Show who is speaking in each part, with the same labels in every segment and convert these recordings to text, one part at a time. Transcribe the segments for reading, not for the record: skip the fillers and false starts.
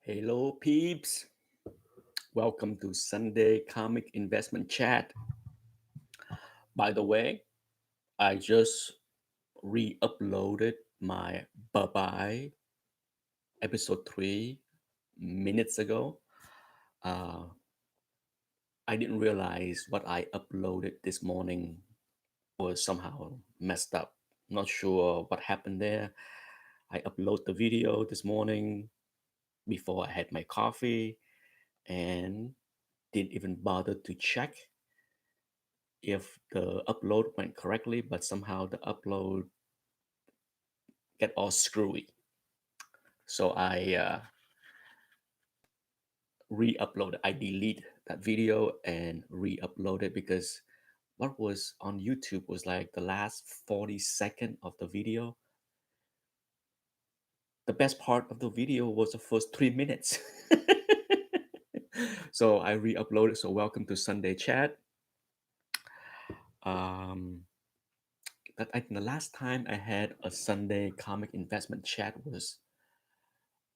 Speaker 1: Hello, peeps. Welcome to Sunday Comic Investment Chat. By the way, I just re uploaded my Bye Bye episode 3 minutes ago. Uh, I didn't realize what I uploaded this morning was somehow messed up. Not sure what happened there. I uploaded the video this morning before I had my coffee and didn't even bother to check if the upload went correctly, but somehow the upload get all screwy. So I re-uploaded. I delete that video and re-upload it because what was on YouTube was like the last 40 seconds of the video. The best part of the video was the first 3 minutes. So I re-uploaded. So welcome to Sunday Chat. Um, that I think the last time I had a Sunday comic investment chat was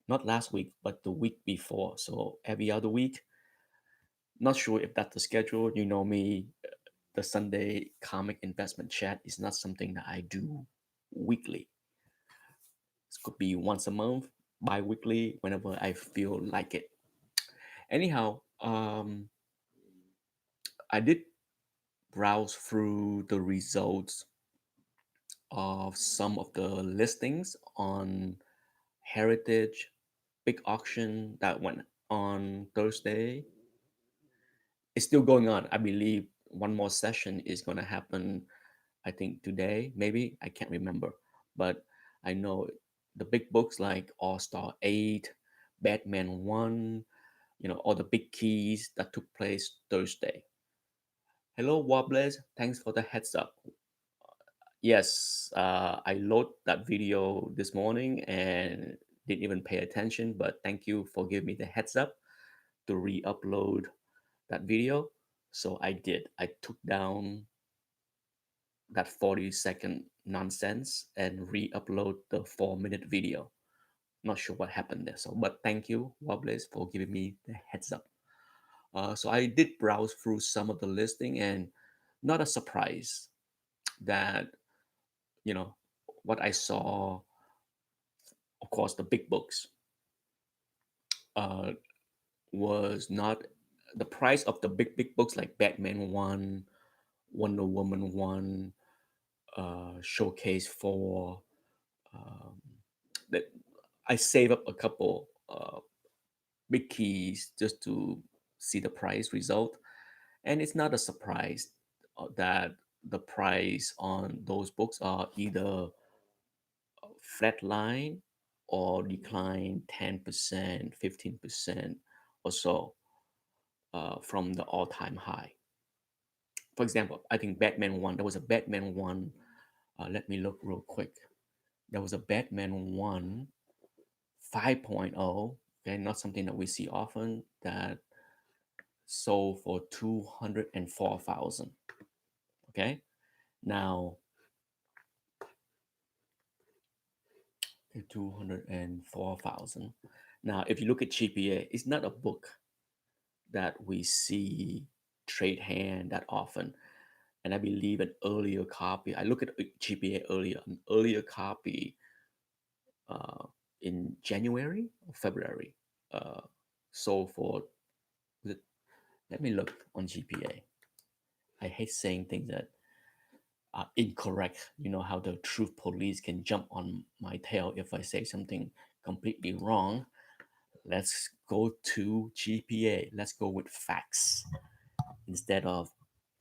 Speaker 1: not last week, but the week before. So every other week. Not sure if that's the schedule. You know me, the Sunday comic investment chat is not something that I do weekly. It could be once a month, bi-weekly, whenever I feel like it. Anyhow, I did browse through the results of some of the listings on Heritage big auction that went on Thursday. It's still going on. I believe one more session is going to happen. I think today, maybe I can't remember, but I know the big books like All Star 8, Batman 1, all the big keys that took place Thursday. Hello, Wobblers. Thanks for the heads up. Yes, I load that video this morning and didn't even pay attention, but thank you for giving me the heads up to re upload that video. So I did. I took down that 40-second nonsense and re-upload the 4-minute video. Not sure what happened there. So, but thank you, Wobbles, for giving me the heads up. So I did browse through some of the listing, and not a surprise that you know what I saw. Of course, the big books uh, was not the price of the big books like Batman One, Wonder Woman One, Showcase Four. Um, that I save up a couple big keys just to see the price result, and it's not a surprise that the price on those books are either flat line or decline 10%, 15% or so from the all-time high. For example, I think Batman 1, there was a Batman 1, let me look real quick. There was a Batman 1 5.0, okay, not something that we see often, that sold for 204,000. Okay, now 204,000. Now, if you look at GPA, it's not a book that we see trade hand that often. And I believe an earlier copy, I look at GPA earlier, an earlier copy uh, in January or February uh, sold for, was it, let me look on GPA. I hate saying things that are incorrect. You know how the truth police can jump on my tail if I say something completely wrong. Let's go to GPA. Let's go with facts instead of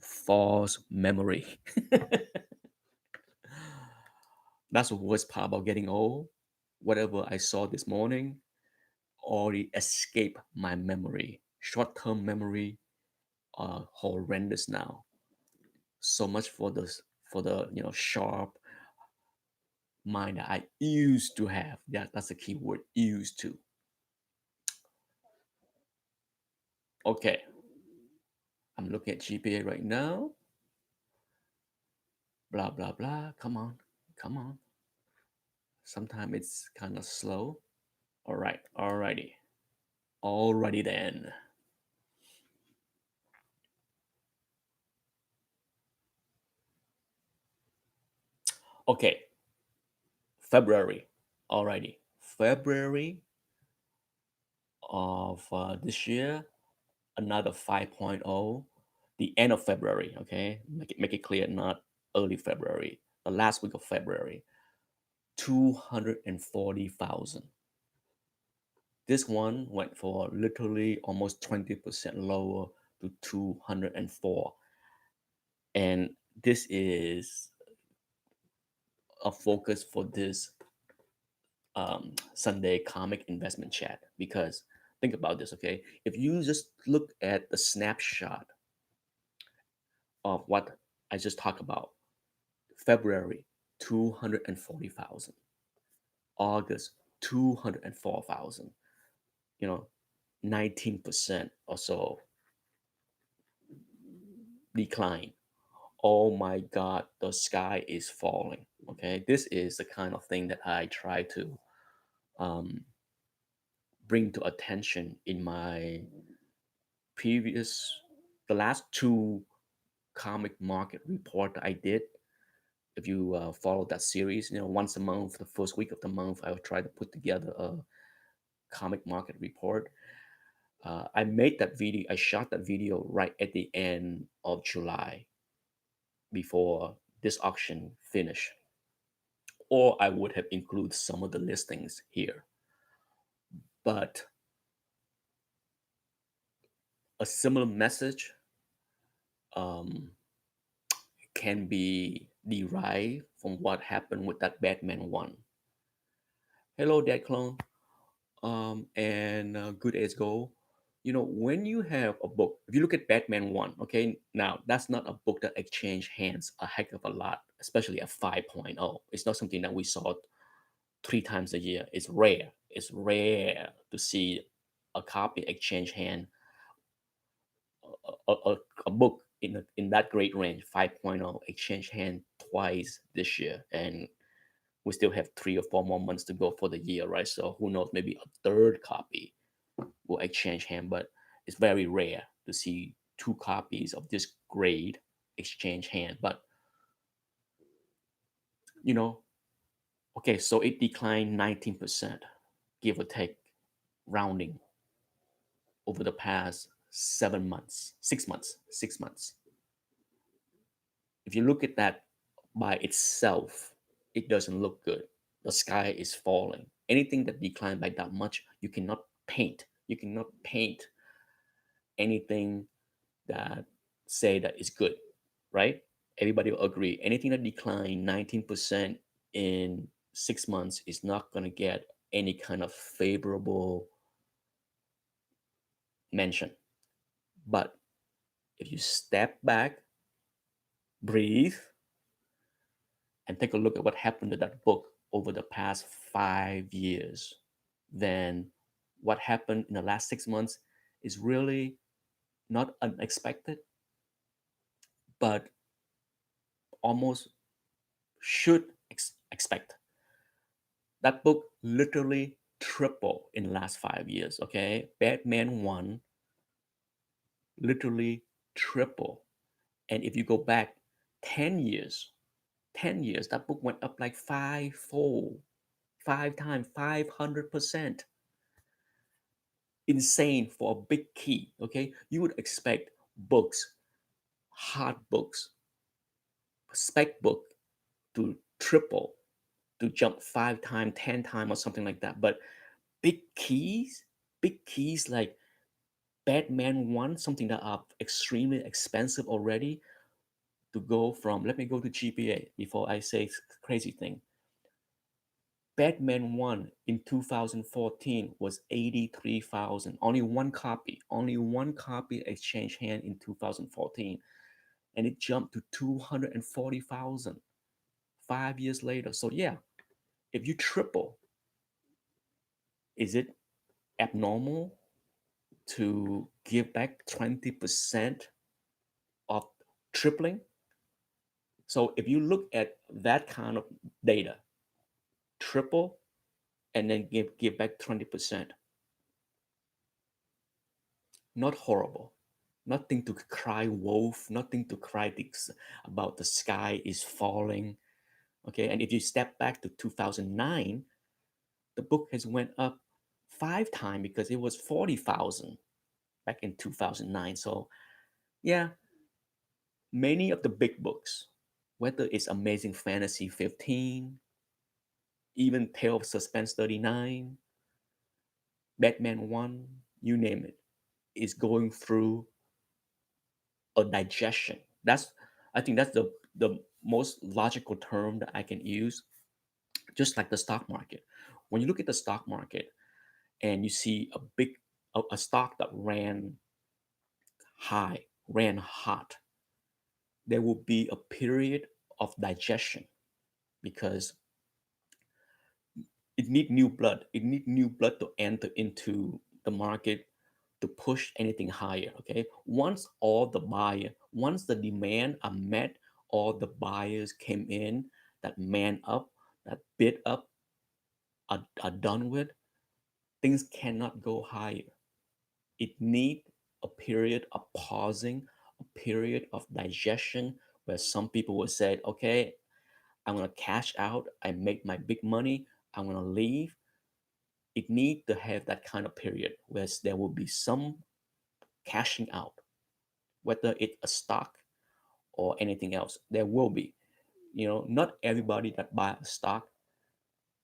Speaker 1: false memory. That's the worst part about getting old. Whatever I saw this morning already escaped my memory. Short-term memory are horrendous now. So much for the sharp mind that I used to have. That's the key word, used to. Okay, I'm looking at GPA right now. Blah blah blah. Come on, come on. Sometimes it's kind of slow. All right, alrighty. Alrighty then. Okay, February. Alrighty. February of this year, another 5.0. The end of February, okay? Make it clear, not early February. The last week of February, 240,000. This one went for literally almost 20% lower to 204. And this is a focus for this Sunday comic investment chat because think about this, okay? If you just look at the snapshot of what I just talked about, February 240,000, August 204,000, you know, 19% or so decline. Oh my God, the sky is falling. Okay, this is the kind of thing that I try to um, bring to attention in my previous, the last two comic market report I did. If you follow that series, once a month, the first week of the month, I will try to put together a comic market report. I made that video, I shot that video right at the end of July before this auction finished, or I would have included some of the listings here. But a similar message um, can be derived from what happened with that Batman one. Hello, Dad Clone. And Good Days Go. When you have a book, if you look at Batman 1, okay, now that's not a book that exchanged hands a heck of a lot, especially at 5.0. It's not something that we saw three times a year. It's rare. It's rare to see a copy exchange hand, a book in that great range, 5.0, exchange hand twice this year. And we still have 3 or 4 more months to go for the year, right? So who knows, maybe a third copy will exchange hand, but it's very rare to see two copies of this grade exchange hand. But you know, okay, so it declined 19%, give or take, rounding over the past 7 months, 6 months, 6 months. If you look at that by itself, it doesn't look good. The sky is falling. Anything that declined by that much, you cannot paint. You cannot paint anything that say that is good, right? Everybody will agree. Anything that declined 19% in 6 months is not going to get any kind of favorable mention. But if you step back, breathe, and take a look at what happened to that book over the past 5 years, then what happened in the last 6 months is really not unexpected, but almost should expect. That book literally tripled in the last 5 years. Okay, Batman one literally triple, and if you go back 10 years, 10 years, that book went up like fivefold, 5 times, 500%. Insane for a big key. Okay, you would expect books, hard books, spec book to triple, to jump 5 times, 10 times, or something like that. But big keys, big keys like Batman 1, something that are extremely expensive already, to go from, let me go to GPA before I say crazy thing. Batman 1 in 2014 was 83,000. Only one copy exchanged hand in 2014. And it jumped to 240,000 5 years later. So, yeah, if you triple, is it abnormal to give back 20% of tripling? So if you look at that kind of data, triple and then give back 20%, not horrible. Nothing to cry wolf, nothing to cry about the sky is falling. Okay, and if you step back to 2009, the book has went up 5 times because it was 40,000 back in 2009. So yeah, many of the big books, whether it's Amazing Fantasy 15, even Tale of Suspense 39, Batman 1, you name it, is going through a digestion. I think that's the most logical term that I can use. Just like the stock market, when you look at the stock market and you see a stock that ran high, ran hot, there will be a period of digestion because it need new blood to enter into the market to push anything higher. Okay, once the demand are met, all the buyers came in, that man up, that bid up, are done with, things cannot go higher. It need a period of pausing, a period of digestion, where some people will say, okay, I'm gonna cash out, I make my big money, I'm gonna leave. It need to have that kind of period where there will be some cashing out, whether it's a stock or anything else. There will be. Not everybody that buy a stock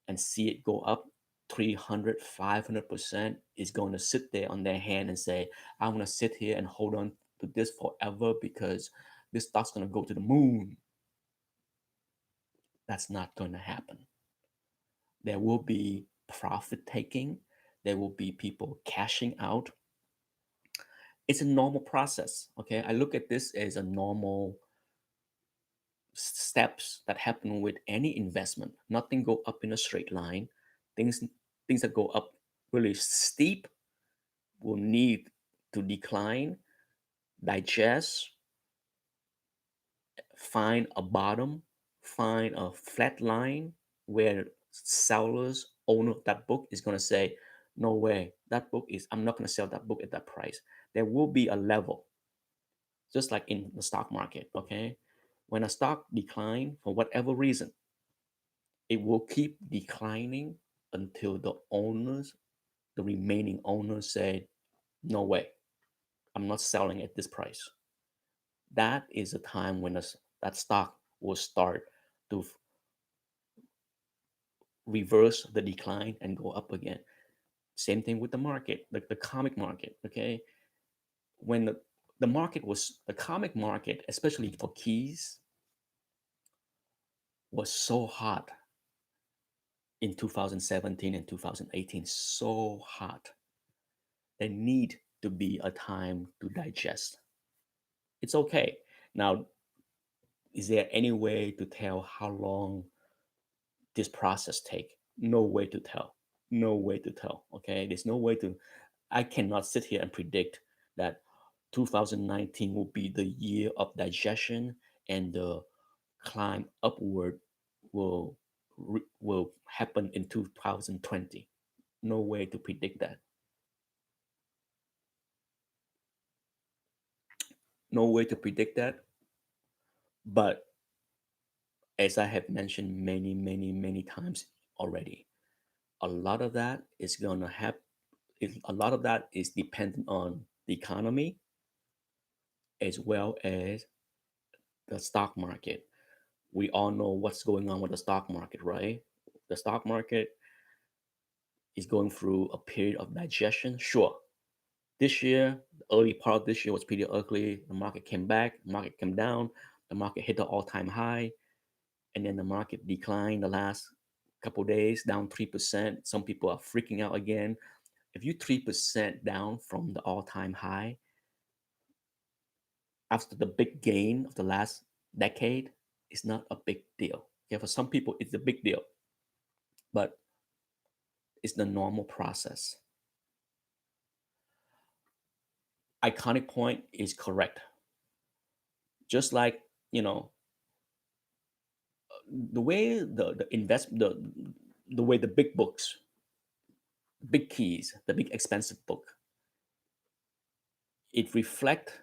Speaker 1: and see it go up 300, 500% is going to sit there on their hand and say, I'm going to sit here and hold on to this forever because this stock's going to go to the moon. That's not going to happen. There will be profit taking, there will be people cashing out. It's a normal process. Okay, I look at this as a normal steps that happen with any investment. Nothing go up in a straight line. Things that go up really steep will need to decline, digest, find a bottom, find a flat line where sellers, owner of that book is going to say, no way, I'm not going to sell that book at that price. There will be a level, just like in the stock market. Okay, when a stock decline for whatever reason, it will keep declining until the remaining owners say, no way, I'm not selling at this price. That is a time when that stock will start to reverse the decline and go up again. Same thing with the market, like the comic market. Okay, when the comic market, especially for keys, was so hot in 2017 and 2018, so hot. There need to be a time to digest. It's okay. Now, is there any way to tell how long this process take? No way to tell. No way to tell. Okay, there's no way to. I cannot sit here and predict that 2019 will be the year of digestion and the climb upward will happen in 2020. No way to predict that. No way to predict that. But as I have mentioned many, many, many times already, a lot of that is gonna have a lot of that is dependent on the economy as well as the stock market. We all know what's going on with the stock market, right? The stock market is going through a period of digestion. Sure, this year, the early part of this year was pretty ugly. The market came back, the market came down, the market hit the all-time high, and then the market declined the last couple days, down 3%. Some people are freaking out again. If you 3% down from the all-time high after the big gain of the last decade, it's not a big deal. Okay, for some people, it's a big deal, but it's the normal process. Iconic Point is correct. Just like, you know, the way the way the big books, big keys, the big expensive book, it reflect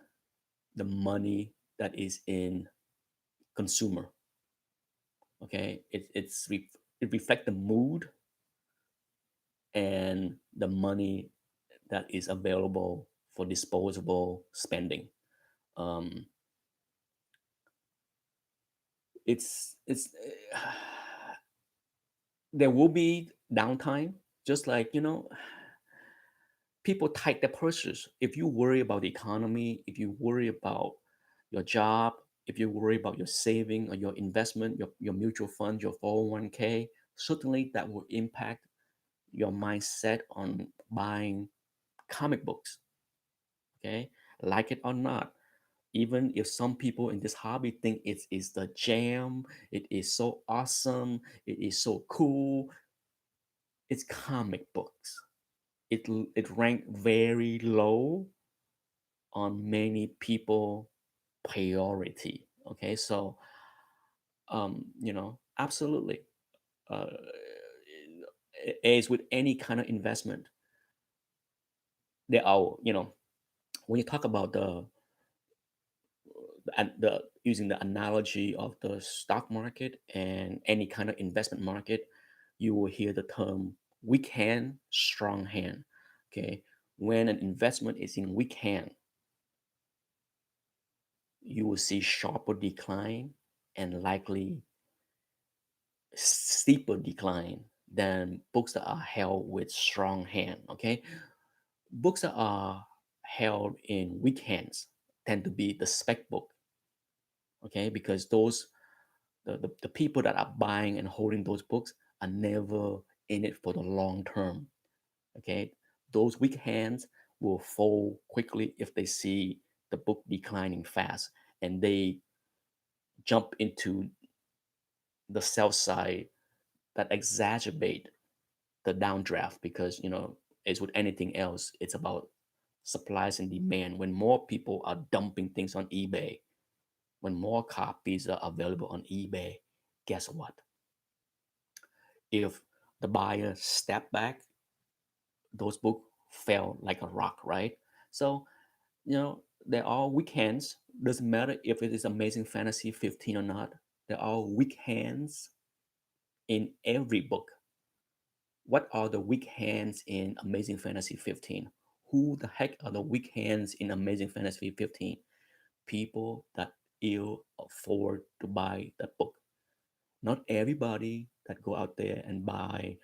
Speaker 1: the money that is in consumer. Okay, it reflect the mood and the money that is available for disposable spending. Um, it's there will be downtime, just like people tight their purses. If you worry about the economy, if you worry about your job, if you worry about your saving or your investment, your mutual fund, your 401k, certainly that will impact your mindset on buying comic books. Okay, like it or not, even if some people in this hobby think it is the jam, it is so awesome, it is so cool, it's comic books. It ranked very low on many people priority. Okay, so absolutely, uh, as with any kind of investment, there are when you talk about the using the analogy of the stock market and any kind of investment market, you will hear the term weak hand, strong hand. Okay, when an investment is in weak hand, you will see sharper decline and likely steeper decline than books that are held with strong hand. Okay, books that are held in weak hands tend to be the spec book. Okay, because the people that are buying and holding those books are never in it for the long term. Okay, those weak hands will fold quickly if they see the book declining fast, and they jump into the sell side that exacerbate the downdraft, because as with anything else, it's about supplies and demand. When more people are dumping things on eBay, when more copies are available on eBay, guess what? If the buyer step back, those books fell like a rock, right? So there are weekends. Doesn't matter if it is Amazing Fantasy 15 or not. There are weak hands in every book. What are the weak hands in Amazing Fantasy 15? Who the heck are the weak hands in Amazing Fantasy 15? People that ill afford to buy that book. Not everybody that go out there and buy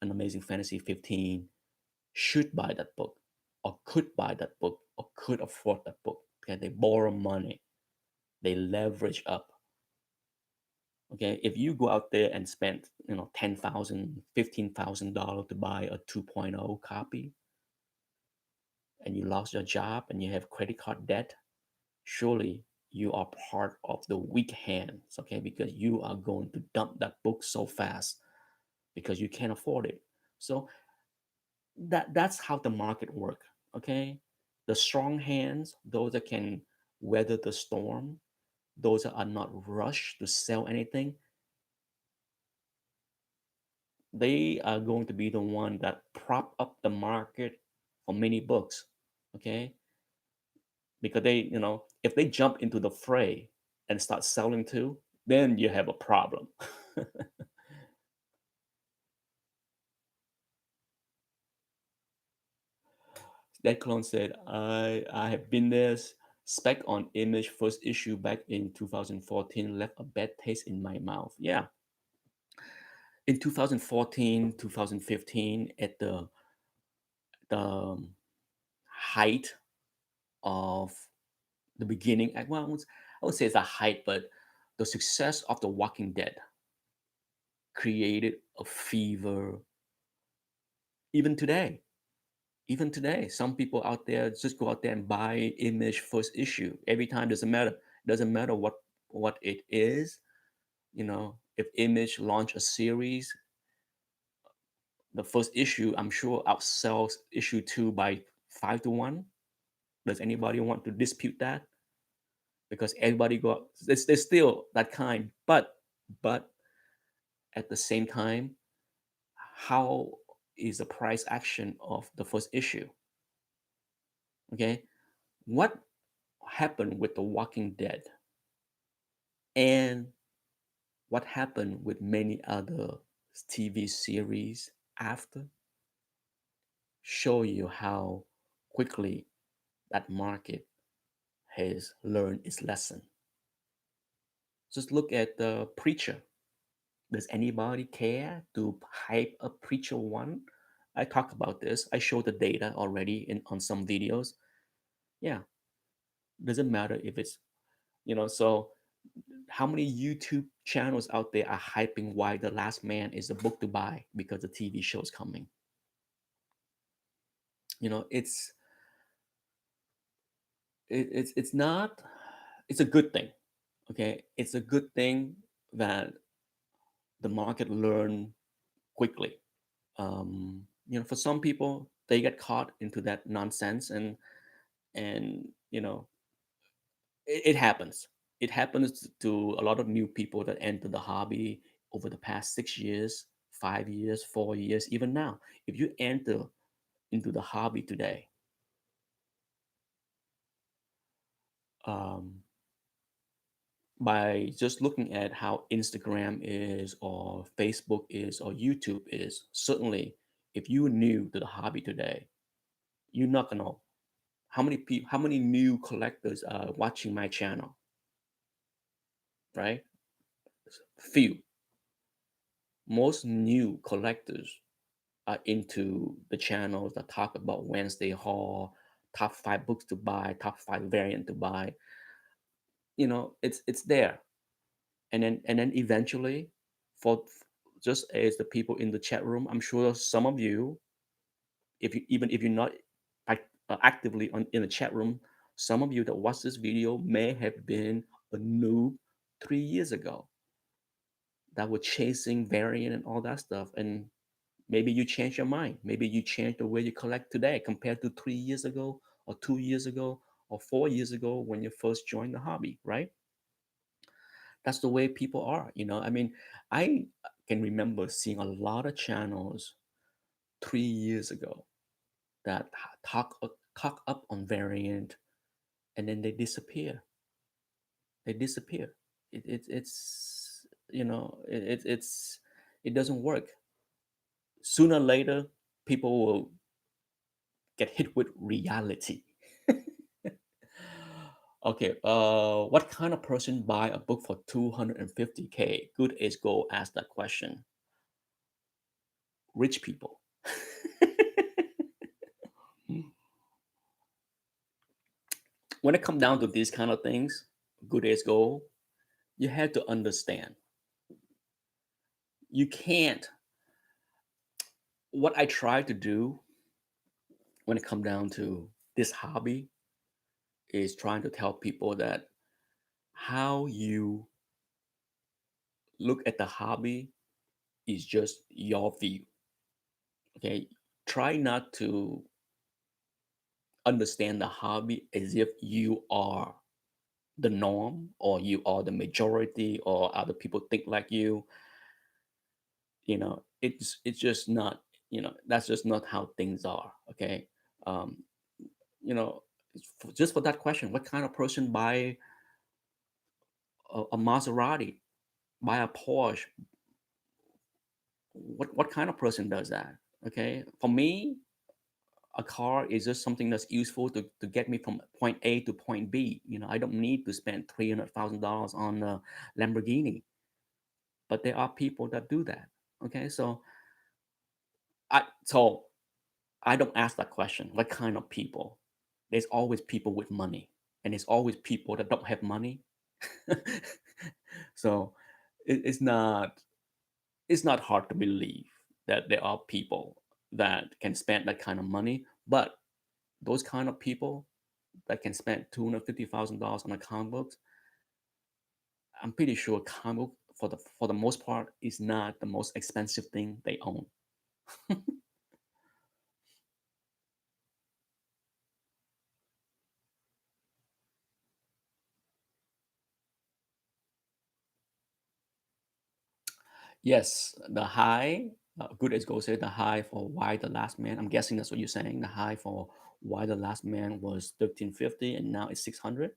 Speaker 1: an Amazing Fantasy 15 should buy that book or could buy that book or could afford that book. Okay, they borrow money, they leverage up. Okay, if you go out there and spend 10,000, $15,000 to buy a 2.0 copy, and you lost your job and you have credit card debt, surely you are part of the weak hands. Okay, because you are going to dump that book so fast because you can't afford it. So that's how the market work. Okay, the strong hands, those that can weather the storm, those that are not rushed to sell anything, they are going to be the one that prop up the market for many books. Okay, because if they jump into the fray and start selling too, then you have a problem. That clone said, I have been there. Spec on Image first issue back in 2014 left a bad taste in my mouth. Yeah, in 2014, 2015, at the height of the beginning, well, I would say it's a height, but the success of The Walking Dead created a fever. Even today, even today, some people out there just go out there and buy Image first issue every time. Doesn't matter what it is. If Image launch a series, the first issue I'm sure outsells issue 2 by 5-1. Does anybody want to dispute that? Because everybody go, there's still that kind, but at the same time, how is the price action of the first issue? Okay, What happened with The Walking Dead and what happened with many other TV series after show you how quickly that market has learned its lesson. Just look at the Preacher. Does anybody care to hype a Preacher one? I talk about this. I show the data already in on some videos. Yeah, doesn't matter if it's so how many YouTube channels out there are hyping why The Last Man is a book to buy because the TV show is coming? It's it's not. It's a good thing. Okay, it's a good thing that the market learn quickly. For some people, they get caught into that nonsense, and it happens. It happens to a lot of new people that enter the hobby over the past 6 years, 5 years, 4 years, even now. If you enter into the hobby today, um, by just looking at how Instagram is, or Facebook is, or YouTube is, certainly, if you are new to the hobby today, you're not gonna know how many new collectors are watching my channel, right? Few. Most new collectors are into the channels that talk about Wednesday haul, top five books to buy, top five variant to buy. It's there, and then eventually, for just as the people in the chat room, I'm sure some of you, if you even if you're not actively in the chat room, some of you that watch this video may have been a noob 3 years ago that were chasing variant and all that stuff, and maybe you change your mind. Maybe you change the way you collect today compared to 3 years ago, or 2 years ago, or 4 years ago when you first joined the hobby, right? That's the way people are. I mean, I can remember seeing a lot of channels 3 years ago that talk up on variant, and then they disappear. They disappear. It's it doesn't work. Sooner or later, people will get hit with reality. Okay, what kind of person buy a book for 250K? Good as gold asked that question. Rich people. When it comes down to these kind of things, good as gold, you have to understand. You can't. What I try to do when it comes down to this hobby is trying to tell people that how you look at the hobby is just your view. Okay, try not to understand the hobby as if you are the norm, or you are the majority, or other people think like you. It's just not. That's just not how things are. Okay. um you know just for that question, what kind of person buy a Maserati, buy a Porsche? What kind of person does that? Okay, for me, a car is just something that's useful to get me from point A to point B. I don't need to spend $300,000 on a Lamborghini, but there are people that do that. Okay, so I don't ask that question. What kind of people? There's always people with money, and there's always people that don't have money. So it's not hard to believe that there are people that can spend that kind of money, but those kind of people that can spend $250,000 on a comic book, I'm pretty sure comic book, for the most part, is not the most expensive thing they own. Yes, the high. Good as gold said the high for Why the Last Man. I'm guessing that's what you're saying. The high for Why the Last Man was 1350 and now it's 600.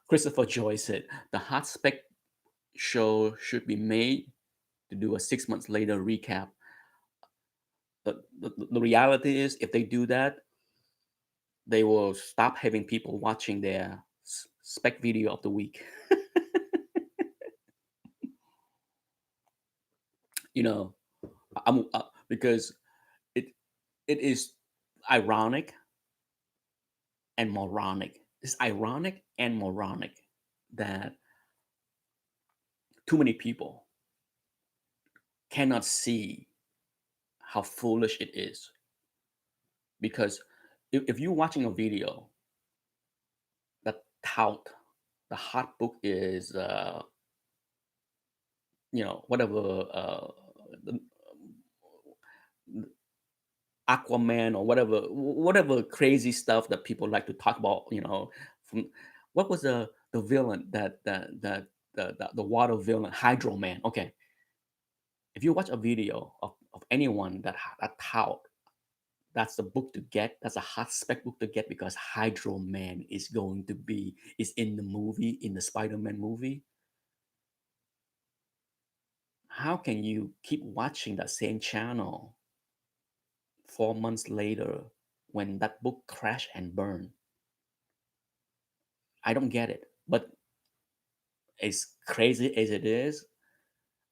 Speaker 1: Christopher Joy said the hot spec show should be made to do a 6 months later recap. The reality is, if they do that, they will stop having people watching their spec video of the week. You know, I'm because it it is ironic and moronic. It's ironic and moronic that too many people cannot see how foolish it is. Because if you're watching a video that tout the hot book is, whatever, the Aquaman or whatever crazy stuff that people like to talk about. From what was the villain that the water villain, Hydro Man. Okay, if you watch a video of anyone that tout, that's the book to get. That's a hot spec book to get because Hydro Man is in the movie, in the Spider-Man movie. How can you keep watching that same channel 4 months later when that book crashed and burned? I don't get it. But as crazy as it is,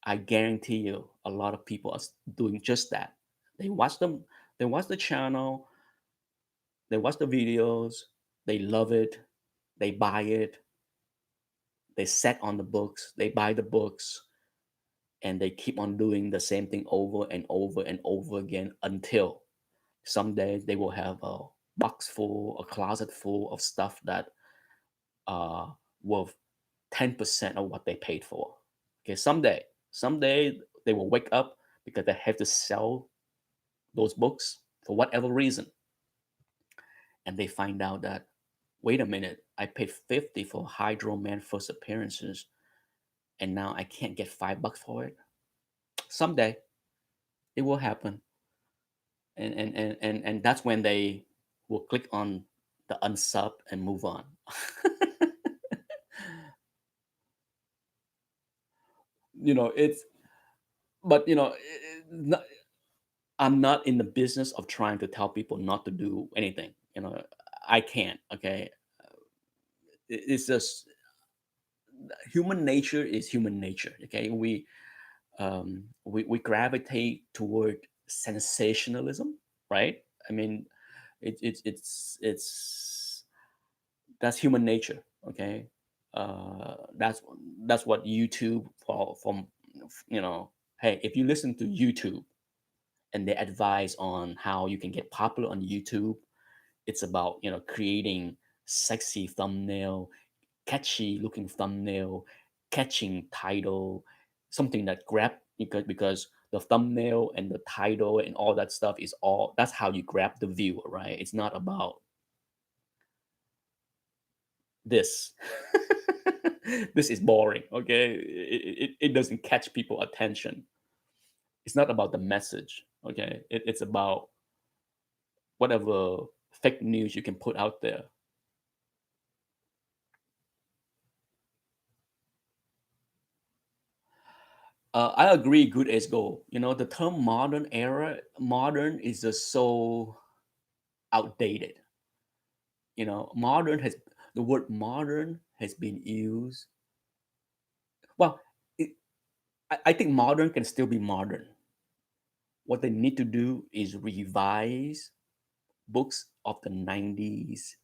Speaker 1: I guarantee you a lot of people are doing just that. They watch them, they watch the channel, they watch the videos, they love it, they buy it, they set on the books, they buy the books, and they keep on doing the same thing over and over and over again until someday they will have a box full, a closet full of stuff that are worth 10% of what they paid for. Okay, someday they will wake up because they have to sell those books for whatever reason, and they find out that, wait a minute, I paid 50 for Hydro Man first appearances, and now I can't get $5 for it. Someday it will happen, and that's when they will click on the unsub and move on. It's but I'm not in the business of trying to tell people not to do anything. I can't. Okay, it's just human nature is human nature. Okay, we gravitate toward sensationalism, right? I mean, it's that's human nature. Okay, that's what YouTube for from you know. Hey, if you listen to YouTube and they advise on how you can get popular on YouTube, it's about creating sexy thumbnail, catchy looking thumbnail, catching title, something that grab because the thumbnail and the title and all that stuff is all that's how you grab the viewer, right? It's not about this. This is boring. Okay, it doesn't catch people attention. It's not about the message. Okay, it's about whatever fake news you can put out there. I agree, good as gold. The term modern is just so outdated. Modern has the word modern has been used. Well, I think modern can still be modern. What they need to do is revise books of the 90s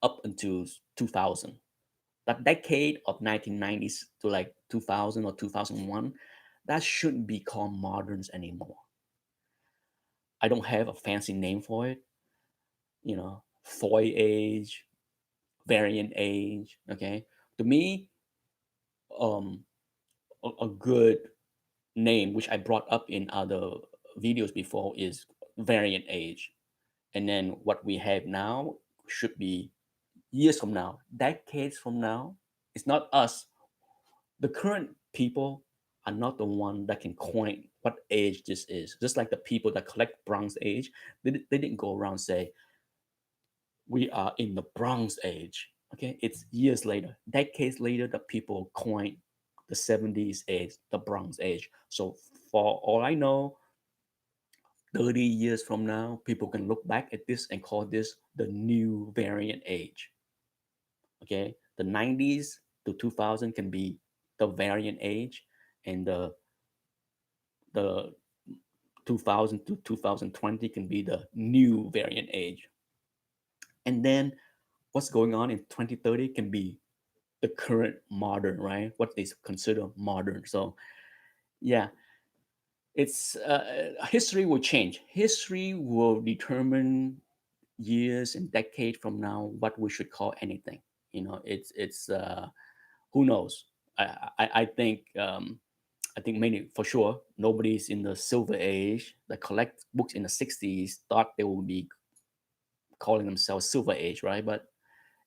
Speaker 1: up until 2000. That decade of 1990s to like 2000 or 2001, that shouldn't be called moderns anymore. I don't have a fancy name for it. Foy age, variant age. Okay, to me, um, a good name which I brought up in other videos before is variant age, and then what we have now should be years from now, decades from now. It's not us. The current people are not the one that can coin what age this is. Just like the people that collect Bronze Age, they didn't go around say we are in the Bronze Age. Okay, it's years later, decades later, that people coin the 70s age, the Bronze Age. So for all I know, 30 years from now, people can look back at this and call this the new variant age. Okay, the 90s to 2000 can be the variant age, and the 2000 to 2020 can be the new variant age. And then what's going on in 2030 can be the current modern, right? What is considered modern. So yeah, it's history will change. History will determine years and decades from now what we should call anything. It's who knows. I think I think many for sure nobody's in the silver age that collect books in the 60s thought they would be calling themselves silver age, right? But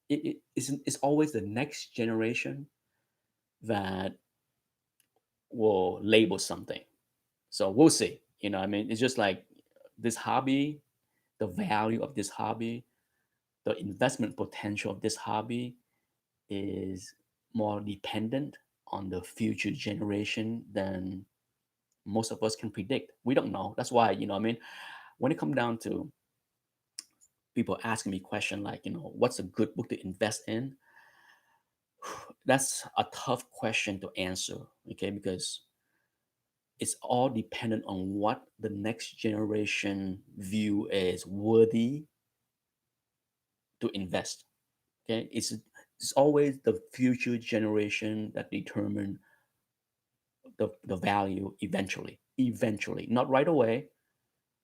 Speaker 1: it's always the next generation that will label something. So we'll see. I mean, it's just like this hobby, the value of this hobby, the investment potential of this hobby is more dependent on the future generation than most of us can predict. We don't know. That's why, I mean, when it comes down to people asking me question like, what's a good book to invest in? That's a tough question to answer, okay? Because it's all dependent on what the next generation view is worthy to invest. Okay, it's always the future generation that determine the value eventually. Eventually, not right away,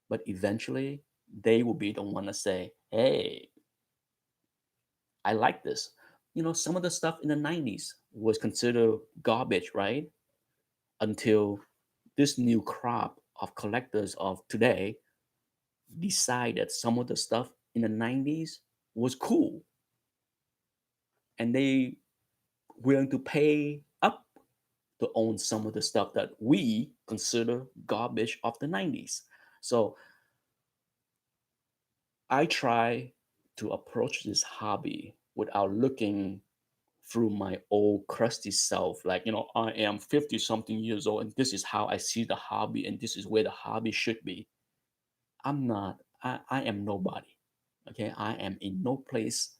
Speaker 1: but eventually they will be the one to say, "Hey, I like this." Some of the stuff in the 90s was considered garbage, right? Until this new crop of collectors of today decided some of the stuff in the 90s was cool, and they willing to pay up to own some of the stuff that we consider garbage of the 90s. So I try to approach this hobby without looking through my old crusty self, like, I am 50 something years old and this is how I see the hobby and this is where the hobby should be. I'm not, I am nobody. Okay, I am in no place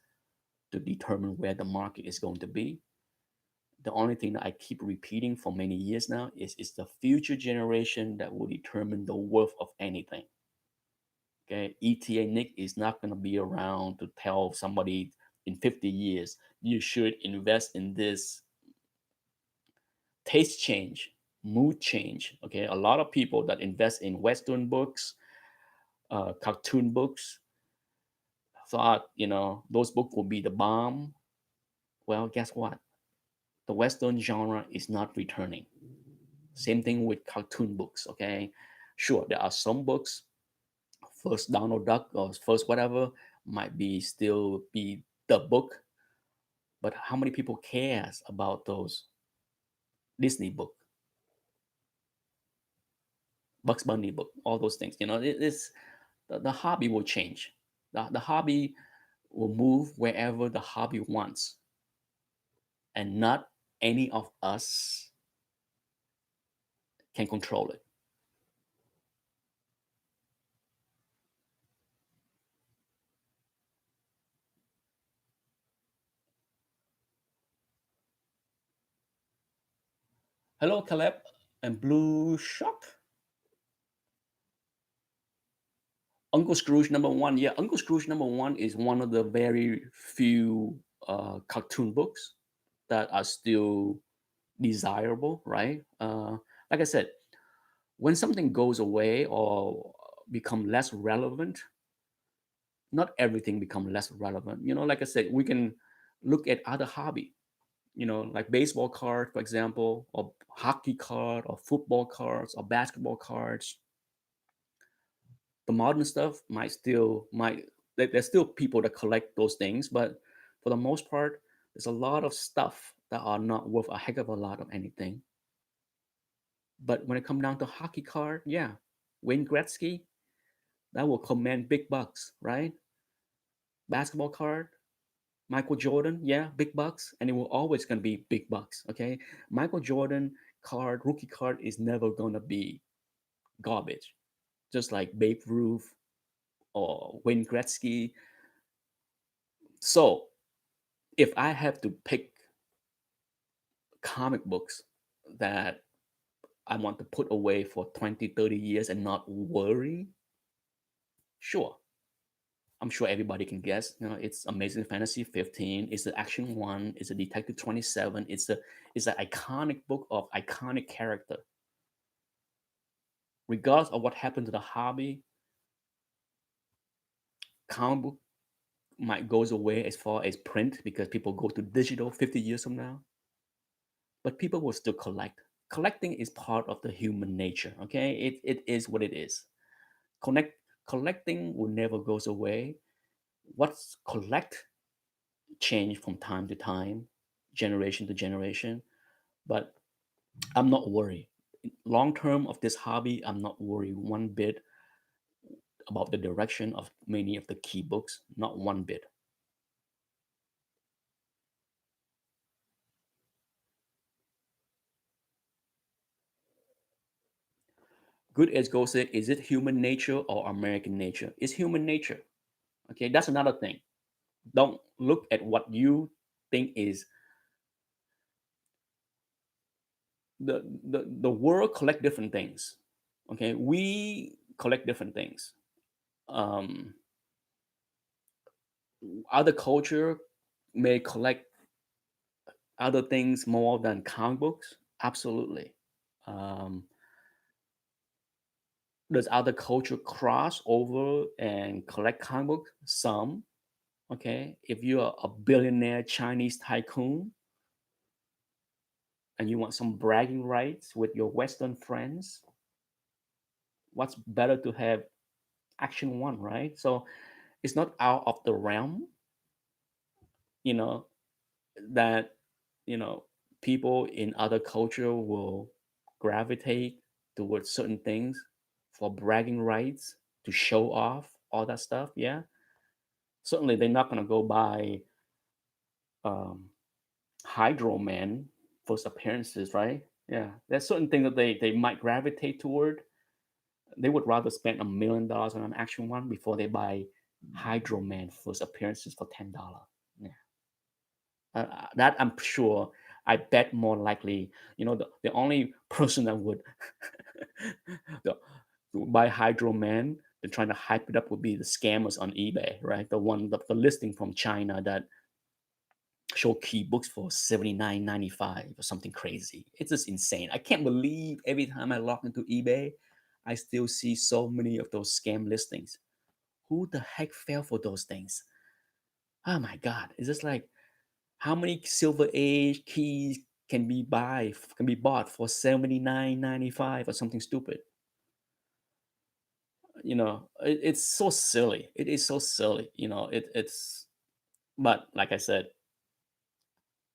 Speaker 1: to determine where the market is going to be. The only thing that I keep repeating for many years now is it's the future generation that will determine the worth of anything. Okay, ETA Nick is not going to be around to tell somebody in 50 years you should invest in this. Taste change, mood change. Okay, a lot of people that invest in Western books, cartoon books, thought those books will be the bomb. Well, guess what? The Western genre is not returning. Same thing with cartoon books. Okay, sure, there are some books, first Donald Duck or first whatever, might be still be the book, but how many people cares about those Disney book, Bugs Bunny book, all those things? It's the hobby will change. The hobby will move wherever the hobby wants, and not any of us can control it. Hello, Caleb and Blue Shock. Uncle Scrooge number one. Yeah, Uncle Scrooge number one is one of the very few cartoon books that are still desirable, right? Like I said, when something goes away or become less relevant, not everything become less relevant. Like I said, we can look at other hobby, like baseball card, for example, or hockey card, or football cards, or basketball cards. The modern stuff might there's still people that collect those things, but for the most part, There's a lot of stuff that are not worth a heck of a lot of anything. But when it comes down to hockey card, yeah, Wayne Gretzky, that will command big bucks, right? Basketball card, Michael Jordan, yeah, big bucks, and it will always gonna be big bucks. Okay, Michael Jordan card, rookie card is never gonna be garbage. Just like Babe Ruth or Wayne Gretzky. So if I have to pick comic books that I want to put away for 20, 30 years and not worry, sure. I'm sure everybody can guess. You know, it's Amazing Fantasy 15. It's the Action One. It's a Detective 27. It's an iconic book of iconic character. Regardless of what happened to the hobby, comic book might goes away as far as print because people go to digital 50 years from now. But people will still collect. Collecting is part of the human nature. Okay, it is what it is. Connect Collecting will never goes away. What's collect change from time to time, generation to generation. But I'm not worried. Long term of this hobby, I'm not worried one bit about the direction of many of the key books. Not one bit. Good as goes said, is it human nature or American nature? It's human nature. Okay, that's another thing. Don't look at what you think is the world collect different things. Okay, we collect different things. Um, Other culture may collect other things more than comic books. Absolutely. Um, does other culture cross over and collect comic books? Some. Okay, if you're a billionaire Chinese tycoon and you want some bragging rights with your Western friends, what's better to have Action One, right? So it's not out of the realm, you know, that you know people in other culture will gravitate towards certain things for bragging rights to show off all that stuff. Yeah, certainly they're not going to go buy um, Hydro Man first appearances, right? Yeah, there's certain things that they might gravitate toward. They would rather spend $1 million on an Action One before they buy Hydro Man first appearances for $10. Yeah, that I'm sure. I bet more likely, the only person that would the, to buy Hydro Man and trying to hype it up would be the scammers on eBay, right? The listing from China that show key books for 79.95 or something crazy. It's just insane. I can't believe every time I log into eBay, I still see so many of those scam listings. Who the heck fell for those things? Oh my god! It's just like how many Silver Age keys can be bought for 79.95 or something stupid. It's so silly. It is so silly. It's but like I said,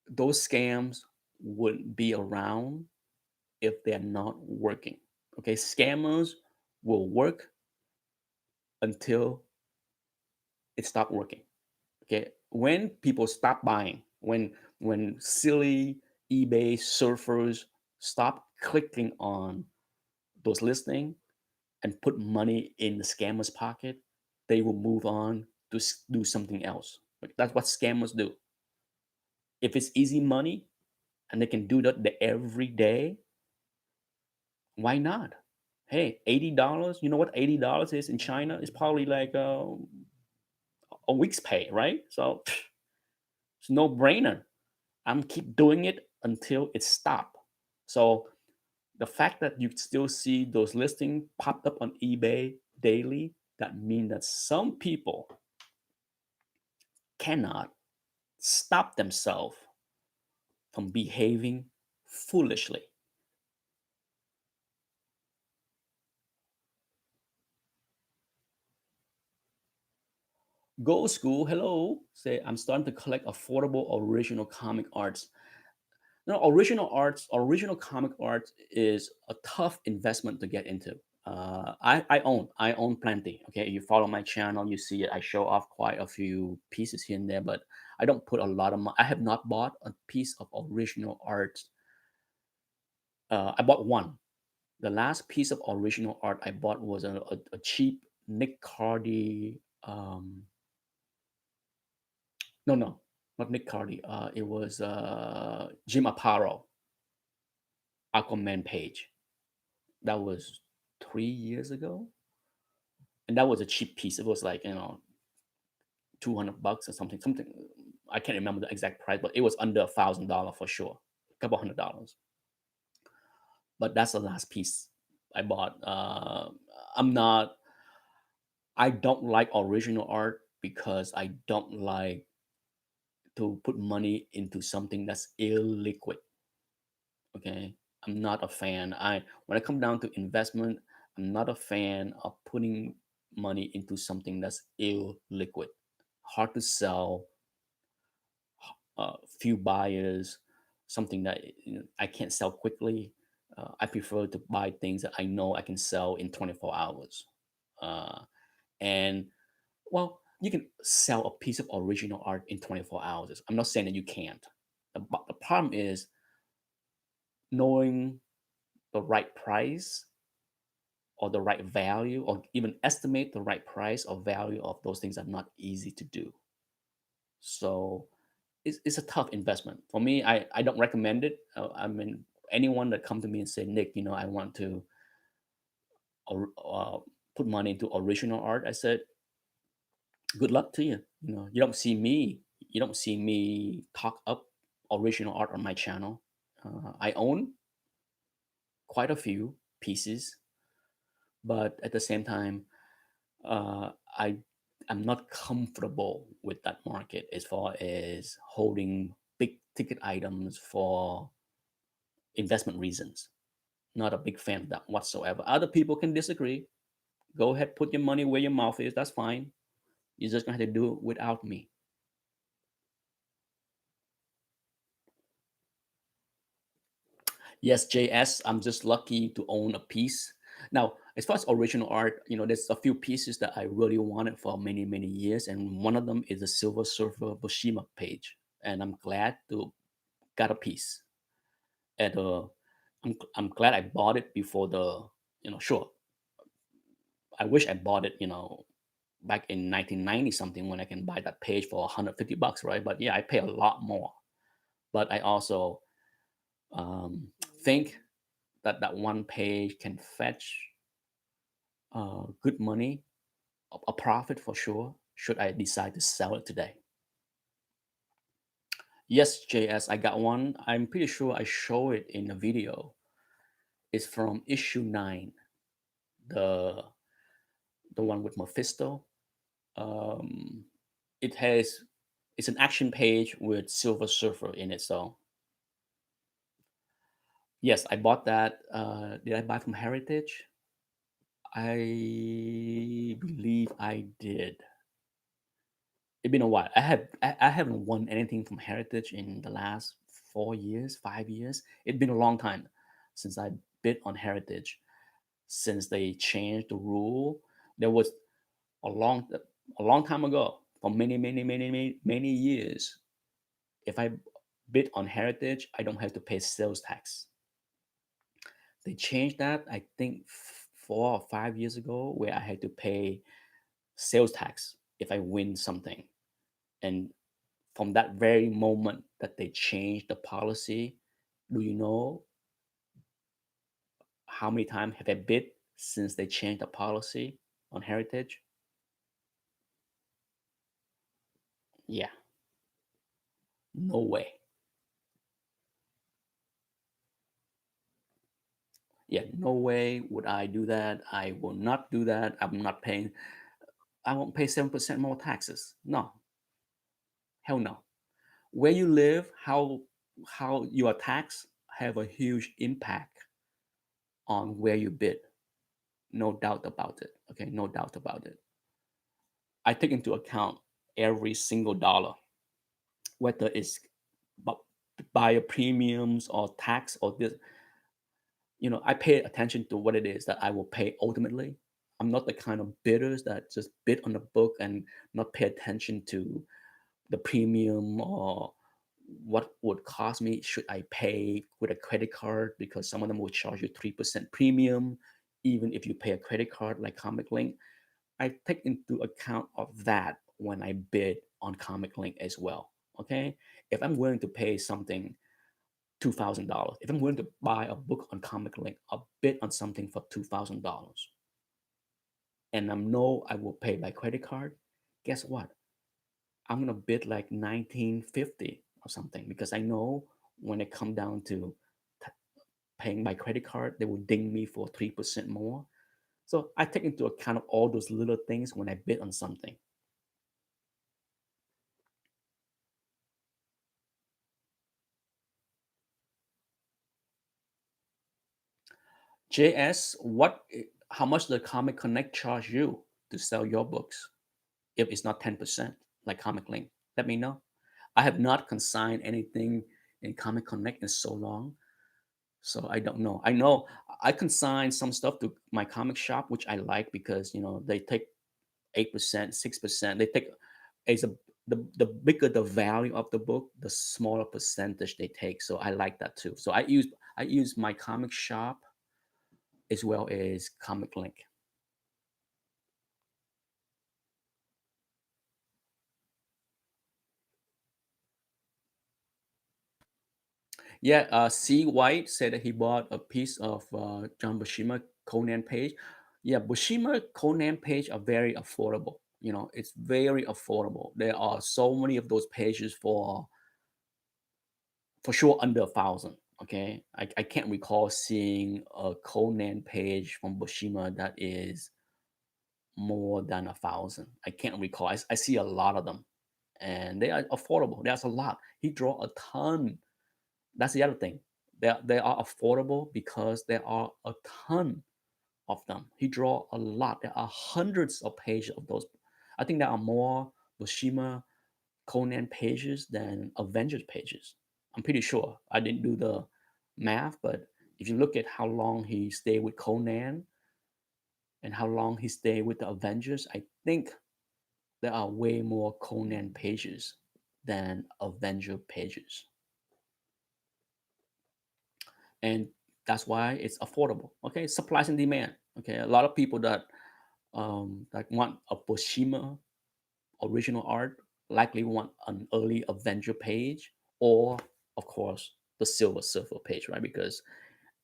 Speaker 1: those scams wouldn't be around if they're not working. Okay, scammers will work until it stops working. Okay, when people stop buying, when silly eBay surfers stop clicking on those listings and put money in the scammer's pocket, they will move on to do something else. Like, that's what scammers do. If it's easy money and they can do that every day, why not? Hey, $80. You know what $80 is in China? It's probably like a week's pay, right? So it's no brainer. I'm keep doing it until it stop. So the fact that you still see those listings popped up on eBay daily, that means that some people cannot stop themselves from behaving foolishly. Go school, hello. Say I'm starting to collect affordable original comic arts. No, original comic art is a tough investment to get into. I own plenty. Okay, you follow my channel, you see it. I show off quite a few pieces here and there, but I don't put a lot of money. I have not bought a piece of original art. I bought one. The last piece of original art I bought was a cheap Nick Cardy. No, no, not Nick Cardy. It was Jim Aparo, Aquaman page. That was 3 years ago, and that was a cheap piece. It was like 200 bucks or something. Something I can't remember the exact price, but it was under $1,000 for sure. A couple $100. But that's the last piece I bought. I'm not. I don't like original art because I don't like to put money into something that's illiquid. Okay, I'm not a fan. I When I come down to investment, I'm not a fan of putting money into something that's illiquid, hard to sell, few buyers, something that I can't sell quickly. I prefer to buy things that I know I can sell in 24 hours. Uh, and well, you can sell a piece of original art in 24 hours. I'm not saying that you can't. The problem is knowing the right price or the right value or even estimate the right price or value of those things are not easy to do. So it's a tough investment for me. I don't recommend it. I mean, anyone that come to me and say, Nick, I want to put money into original art. I said, good luck to you. You don't see me talk up original art on my channel. I own quite a few pieces, but at the same time, I am not comfortable with that market as far as holding big ticket items for investment reasons. Not a big fan of that whatsoever. Other people can disagree. Go ahead, put your money where your mouth is. That's fine. You're just gonna have to do it without me. Yes, JS, I'm just lucky to own a piece. Now, as far as original art, there's a few pieces that I really wanted for many, many years, and one of them is the Silver Surfer Bushima page, and I'm glad to got a piece. And I'm glad I bought it before sure, I wish I bought it, back in 1990 something when I can buy that page for 150 bucks, right? But yeah, I pay a lot more. But I also think that that one page can fetch good money, a profit for sure, should I decide to sell it today. Yes, JS, I got one. I'm pretty sure I show it in a video. It's from issue 9, the the one with Mephisto. Um, it has it's an action page with Silver Surfer in it. So yes, I bought that. Did I buy from Heritage? I believe I did. It's been a while. I haven't won anything from Heritage in the last 4 years, 5 years. It's been a long time since I bid on Heritage. Since they changed the rule, there was a long a long time ago, for many, many, many, many, many years. If I bid on Heritage, I don't have to pay sales tax. They changed that, I think, 4 or 5 years ago, where I had to pay sales tax if I win something. And from that very moment that they changed the policy, do you know how many times have I bid since they changed the policy on Heritage? Yeah, no way. Yeah, no way would I do that. I will not do that. I won't pay 7% more taxes. No, hell no. Where you live, how you are taxed have a huge impact on where you bid. No doubt about it. Okay, no doubt about it. I take into account. every single dollar, whether it's bu- buyer premiums or tax or this. I pay attention to what it is that I will pay ultimately. I'm not the kind of bidders that just bid on the book and not pay attention to the premium or what would cost me should I pay with a credit card, because some of them will charge you 3% premium even if you pay a credit card like Comic Link. I take into account of that when I bid on Comic Link as well. Okay, if I'm willing to pay something $2,000, if I'm willing to buy a book on Comic Link, I'll bid on something for $2,000, and I know I will pay by credit card. Guess what? I'm gonna bid like 1950 or something, because I know when it come down to t- paying by credit card, they will ding me for 3% more. So I take into account of all those little things when I bid on something. JS, how much the Comic Connect charge you to sell your books if it's not 10% like Comic Link? Let me know. I have not consigned anything in Comic Connect in so long, so I don't know. I know I consign some stuff to my comic shop, which I like because they take 8%, 6%. They take is a the bigger the value of the book, the smaller percentage they take. So I like that too. So I use my comic shop as well as Comic Link. Yeah, C. White said that he bought a piece of John Buscema Conan page. Yeah, Buscema Conan page are very affordable. It's very affordable. There are so many of those pages for sure under 1,000. Okay, I can't recall seeing a Conan page from Buscema that is more than 1,000. I can't recall. I see a lot of them, and they are affordable. There's a lot. He draw a ton. That's the other thing. They are affordable because there are a ton of them. He draw a lot. There are hundreds of pages of those. I think there are more Bushima Conan pages than Avengers pages. I'm pretty sure. I didn't do the math, but if you look at how long he stayed with Conan and how long he stayed with the Avengers, I think there are way more Conan pages than Avenger pages. And that's why it's affordable. Okay, supplies and demand. Okay, a lot of people that want a Bushima original art likely want an early Avenger page, or of course the Silver Surfer page, right? Because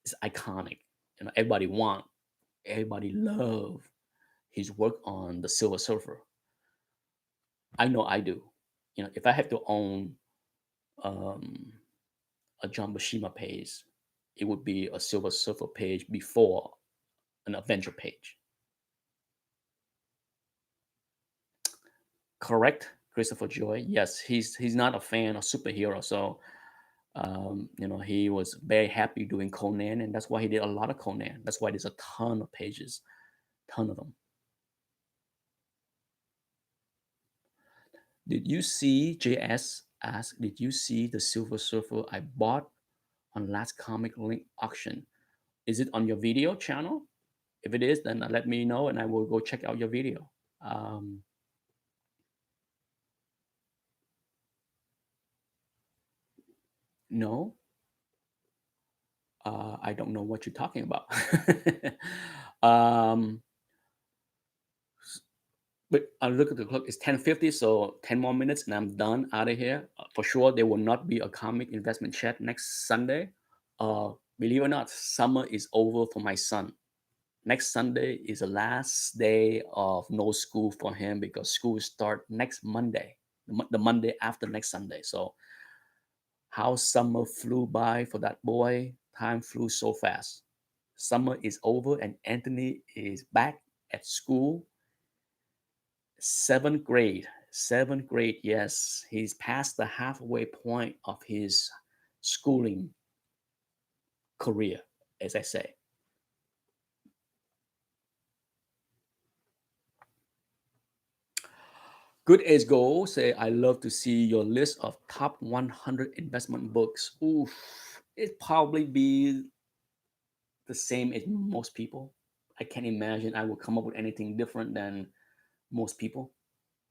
Speaker 1: it's iconic. Everybody love his work on the Silver Surfer. I know I do. If I have to own um, a John Bushima page, it would be a Silver Surfer page before an Avenger page. Correct, Christopher Joy. Yes, he's not a fan of superhero, so he was very happy doing Conan, and that's why he did a lot of Conan. That's why there's a ton of pages, ton of them. Did you see JS ask? Did you see the Silver Surfer I bought on last Comic Link auction? Is it on your video channel? If it is, then let me know, and I will go check out your video. Um, no, I don't know what you're talking about. um, but I look at the clock. It's 10:50, so 10 more minutes, and I'm done out of here. For sure, there will not be a comic investment chat next Sunday. Believe it or not, summer is over for my son. Next Sunday is the last day of no school for him because school start next Monday, the Monday after next Sunday. So how summer flew by for that boy. Time flew so fast. Summer is over and Anthony is back at school. Seventh grade. Seventh grade, yes. He's past the halfway point of his schooling career, as I say. Good as gold say, I love to see your list of top 100 investment books. Oof, it probably be the same as most people. I can't imagine I would come up with anything different than most people.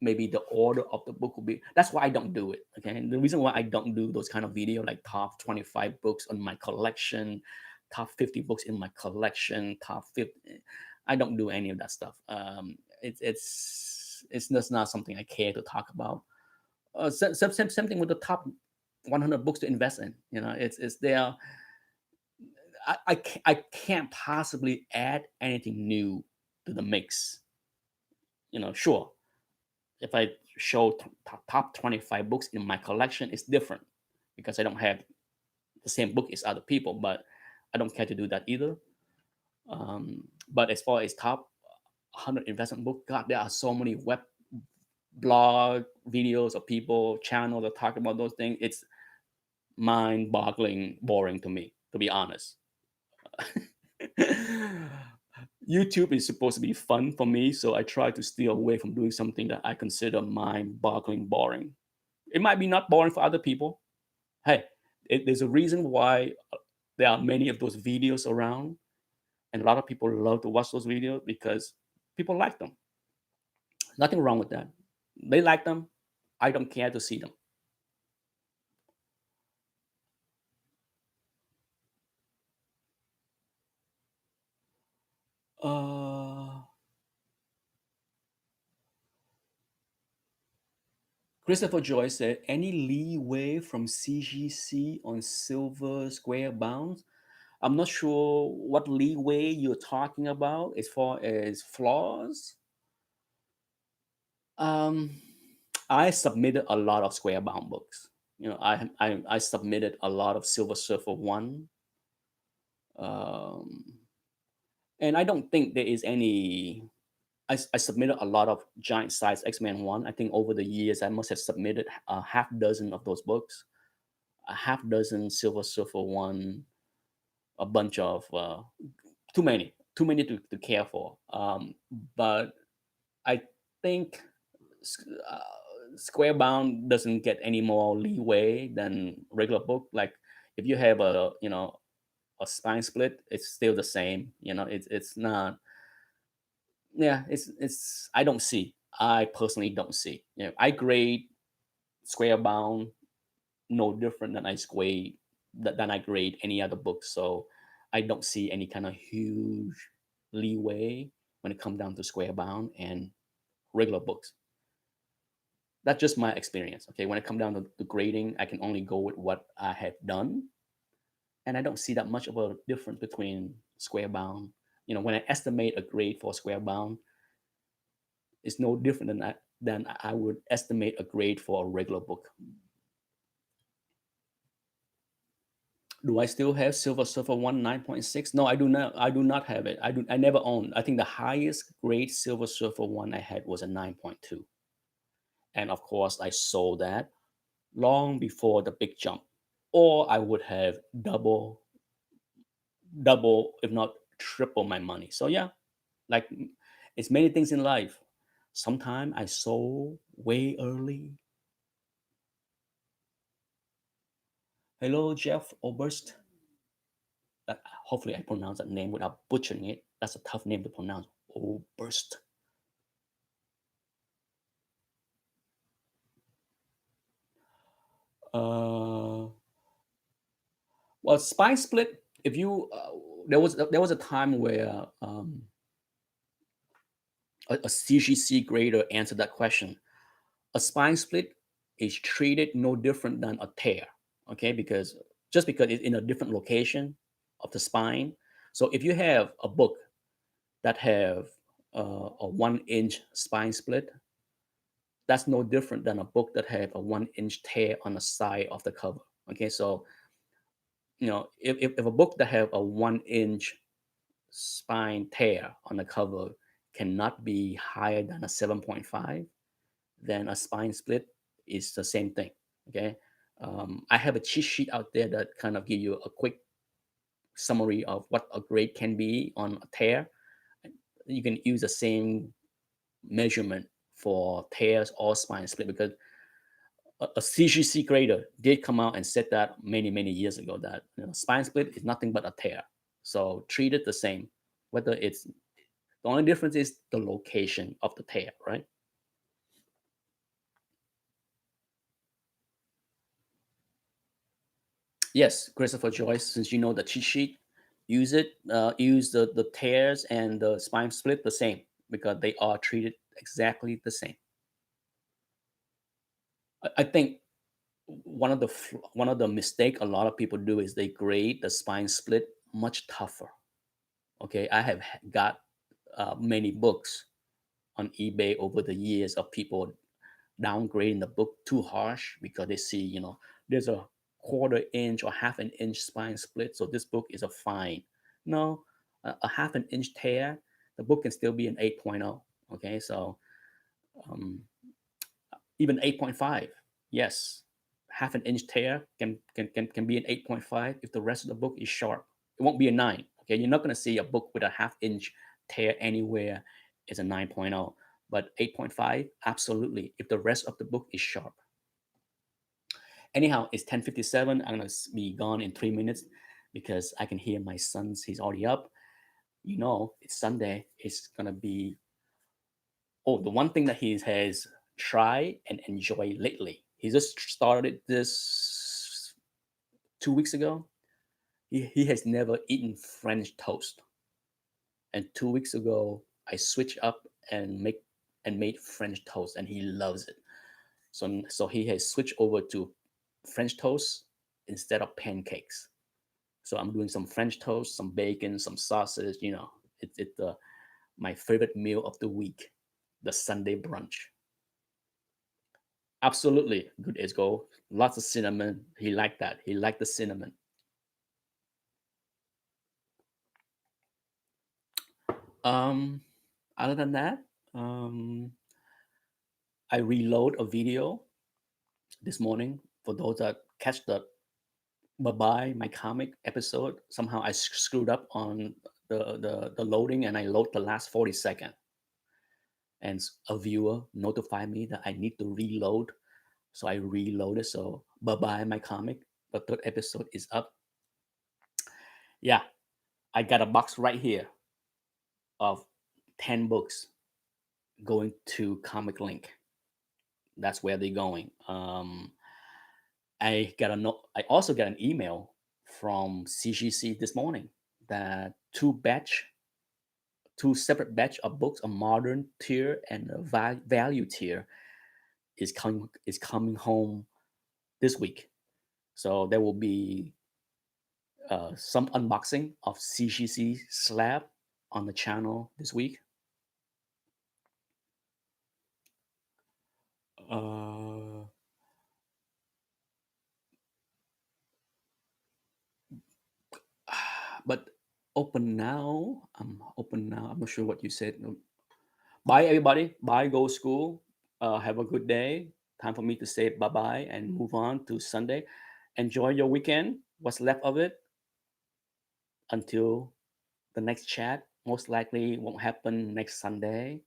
Speaker 1: Maybe the order of the book will be. That's why I don't do it. Okay, and the reason why I don't do those kind of video like top 25 books on my collection, top 50 books in my collection, top 50. I don't do any of that stuff. It's just not something I care to talk about. Same thing with the top 100 books to invest in. You know, it's there. I can't possibly add anything new to the mix. You know, sure, if I show top 25 books in my collection, it's different because I don't have the same book as other people, but I don't care to do that either. But as far as top 100 investment book, God, there are so many web blog videos of people, channels that talk about those things. It's mind boggling boring to me, to be honest. YouTube is supposed to be fun for me, so I try to steer away from doing something that I consider mind-boggling boring. It might be not boring for other people. Hey, there's a reason why there are many of those videos around, and a lot of people love to watch those videos because people like them. Nothing wrong with that. They like them. I don't care to see them. Uh, Christopher Joy said, any leeway from CGC on silver square bounds? I'm not sure what leeway you're talking about as far as flaws. Um, I submitted a lot of square bound books. You know, I submitted a lot of Silver Surfer one, um, and I don't think there is any. I submitted a lot of giant size X Men one. I think over the years I must have submitted a half dozen of those books, a half dozen Silver Surfer one, a bunch of too many to care for. But I think Square Bound doesn't get any more leeway than regular book. Like if you have a a spine split, it's still the same. You know, it's not. Yeah, it's. I don't see. I personally don't see. You know, I grade Square Bound no different than than I grade any other book. So I don't see any kind of huge leeway when it comes down to Square Bound and regular books. That's just my experience. Okay, when it comes down to the grading, I can only go with what I have done, and I don't see that much of a difference between Square Bound. You know, when I estimate a grade for Square Bound, it's no different than I would estimate a grade for a regular book. Do I still have Silver Surfer One 9.6? No, I do not. I do not have it. I never owned. I think the highest grade Silver Surfer one I had was a 9.2, and of course I sold that long before the big jump, or I would have double, if not triple my money. So yeah, like it's many things in life. Sometimes I sold way early. Hello, Jeff Oberst. Hopefully I pronounce that name without butchering it. That's a tough name to pronounce. Oberst. Uh, well, spine split. If you there was a time where a CGC grader answered that question. A spine split is treated no different than a tear. Okay, because just because it's in a different location of the spine. So if you have a book that have a 1 inch spine split, that's no different than a book that have a 1 inch tear on the side of the cover. Okay, so if a book that have a 1 inch spine tear on the cover cannot be higher than a 7.5, then a spine split is the same thing. Okay, I have a cheat sheet out there that kind of give you a quick summary of what a grade can be on a tear. You can use the same measurement for tears or spine split, because a CGC grader did come out and said that many years ago, that spine split is nothing but a tear. So treat it the same, whether it's the only difference is the location of the tear, right? Yes, Christopher Joyce, since you know the cheat sheet, use it. Use the tears and the spine split the same, because they are treated exactly the same. I think one of the mistake a lot of people do is they grade the spine split much tougher. Okay, I have got many books on eBay over the years of people downgrading the book too harsh because they see, there's a quarter inch or half an inch spine split, so this book is a fine. No, a half an inch tear, the book can still be an 8.0. Okay, so um, even 8.5, yes, half an inch tear can be an 8.5 if the rest of the book is sharp. It won't be a 9. Okay, you're not going to see a book with a half inch tear anywhere is a 9.0, but 8.5, absolutely, if the rest of the book is sharp. Anyhow, it's 10:57. I'm going to be gone in 3 minutes because I can hear my son's, he's already up. It's Sunday. It's going to be, oh, the one thing that he has tried and enjoyed lately. He just started this 2 weeks ago. He has never eaten French toast. And 2 weeks ago, I switched up and made French toast, and he loves it. So he has switched over to French toast instead of pancakes. So I'm doing some French toast, some bacon, some sausage. It's my favorite meal of the week, the Sunday brunch. Absolutely, good as gold. Lots of cinnamon. He liked that. He liked the cinnamon. Um, Other than that, um, I reload a video this morning. For those that catch the Bye Bye My Comic episode, somehow I screwed up on the loading, and I load the last 40 seconds. And a viewer notified me that I need to reload. So I reloaded. So Bye Bye My Comic, the third episode is up. Yeah, I got a box right here of 10 books going to Comic Link. That's where they're going. I also got an email from CGC this morning that two separate batch of books, a modern tier and a value tier, is coming home this week. So there will be some unboxing of CGC slab on the channel this week. Uh, but open now. I'm open now. I'm not sure what you said. Bye, everybody. Bye, go school. Have a good day. Time for me to say bye bye and move on to Sunday. Enjoy your weekend. What's left of it until the next chat. Most likely won't happen next Sunday.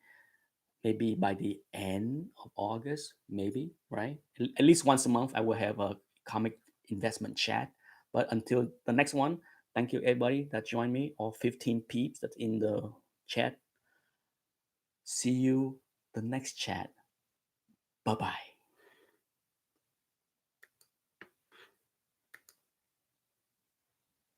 Speaker 1: Maybe by the end of August, maybe, right? At least once a month, I will have a comic investment chat. But until the next one, thank you everybody that joined me, all 15 peeps that's in the chat. See you the next chat. Bye bye.